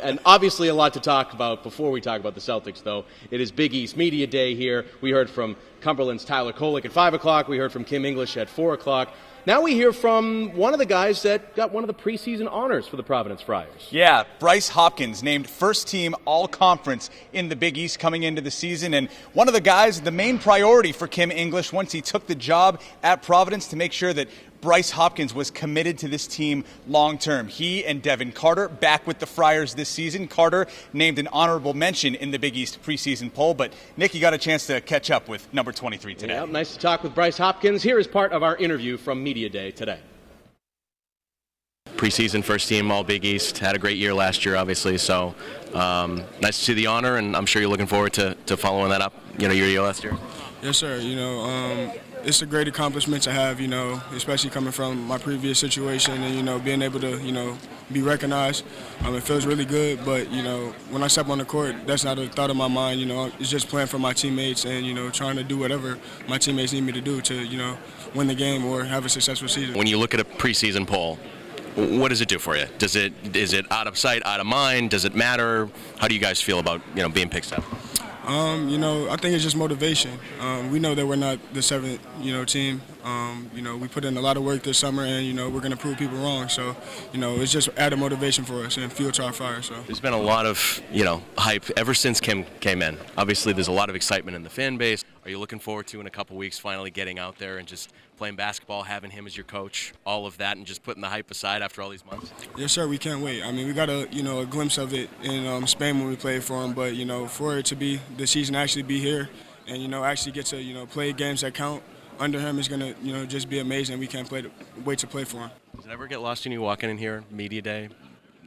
And obviously a lot to talk about before we talk about the Celtics, though. It is Big East Media Day here. We heard from Cumberland's Tyler Kolek at 5 o'clock. We heard from Kim English at 4 o'clock. Now we hear from one of the guys that got one of the preseason honors for the Providence Friars. Yeah, Bryce Hopkins named first team all-conference in the Big East coming into the season. And one of the guys, the main priority for Kim English once he took the job at Providence, to make sure that Bryce Hopkins was committed to this team long-term. He and Devin Carter back with the Friars this season. Carter named an honorable mention in the Big East preseason poll. But, Nick, you got a chance to catch up with number 23 today. Yeah, nice to talk with Bryce Hopkins. Here is part of our interview from Media Day today. Preseason first team all Big East. Had a great year last year, obviously. So nice to see the honor, and I'm sure you're looking forward to following that up, your year last year. Yes, sir. It's a great accomplishment to have, especially coming from my previous situation and, being able to, be recognized. It feels really good, but, when I step on the court, that's not a thought in my mind. It's just playing for my teammates and, trying to do whatever my teammates need me to do to, win the game or have a successful season. When you look at a preseason poll, what does it do for you? Is it out of sight, out of mind? Does it matter? How do you guys feel about, being picked up? I think it's just motivation. We know that we're not the seventh, team. We put in a lot of work this summer, and we're going to prove people wrong. So, it's just added motivation for us and fuel to our fire. So there's been a lot of, hype ever since Kim came in. Obviously, there's a lot of excitement in the fan base. Are you looking forward to, in a couple weeks, finally getting out there and just playing basketball, having him as your coach, all of that, and just putting the hype aside after all these months? Yes, sir. We can't wait. We got a glimpse of it in Spain when we played for him, but for it to be the season actually be here, and actually get to play games that count under him is gonna just be amazing. We can't wait to play for him. Does it ever get lost in you walking in here, Media Day,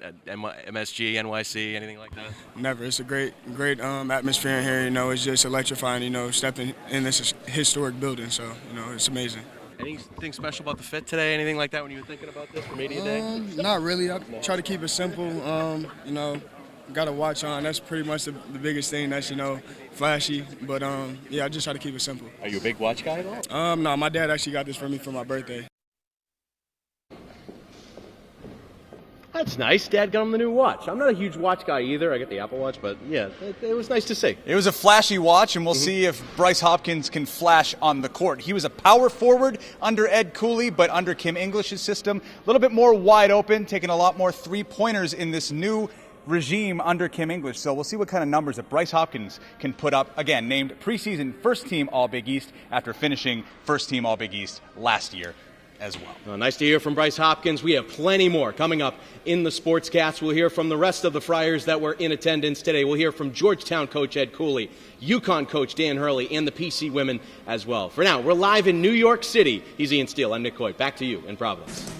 at MSG, NYC, anything like that? Never. It's a great atmosphere in here. It's just electrifying. Stepping in this historic building, so it's amazing. Anything special about the fit today? Anything like that when you were thinking about this for Media Day? Not really. I try to keep it simple. Got a watch on. That's pretty much the biggest thing. That's flashy. But I just try to keep it simple. Are you a big watch guy at all? No, my dad actually got this for me for my birthday. That's nice. Dad got him the new watch. I'm not a huge watch guy either. I get the Apple Watch, but yeah, it was nice to see. It was a flashy watch, and we'll see if Bryce Hopkins can flash on the court. He was a power forward under Ed Cooley, but under Kim English's system, a little bit more wide open, taking a lot more three-pointers in this new regime under Kim English. So we'll see what kind of numbers that Bryce Hopkins can put up. Again, named preseason first team All-Big East after finishing first team All-Big East last year as well. Nice to hear from Bryce Hopkins. We have plenty more coming up in the Sportscast. We'll hear from the rest of the Friars that were in attendance today. We'll hear from Georgetown coach Ed Cooley, UConn coach Dan Hurley, and the PC women as well. For now, we're live in New York City. He's Ian Steele. I'm Nick Coy. Back to you in Providence.